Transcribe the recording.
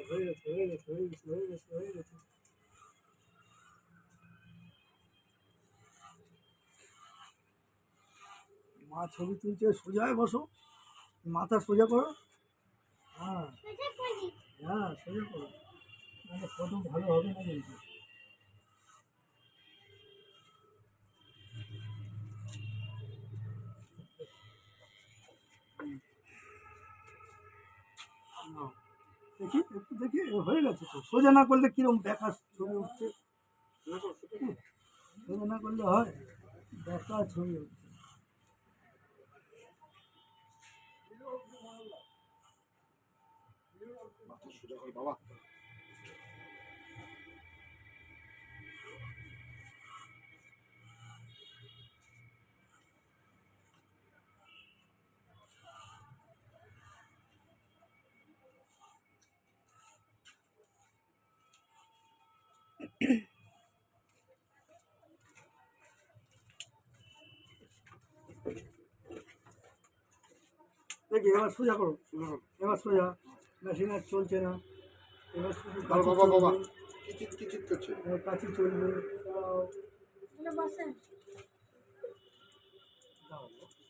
হয়ে গেছে হয়ে গেছে হয়ে গেছে হয়ে গেছে হয়ে গেছে। মা ছবি তুলছে, সোজায় বসো, মাথা সোজা করো। হ্যাঁ হ্যাঁ, সোজা করো, মানে ফটো ভালো হবে না কিন্তু। নাও, দেখি একটু দেখি, হয়ে গেছে তো। সোজা না করলে কিরকম বেকার ছবি উঠছে, সোজা না করলে হয়, বেকার ছবি উঠছে। মাথা সোজা কর বাবা। দেখি এবার সোজা করো, এবার সোজা, মেশিন আর চলছে না, এবার শুধু বাবা কাঁচি বাবা বাবা, চলবে, কিচিট করছে। এবার কাঁচি চলবে। দাও, দাও।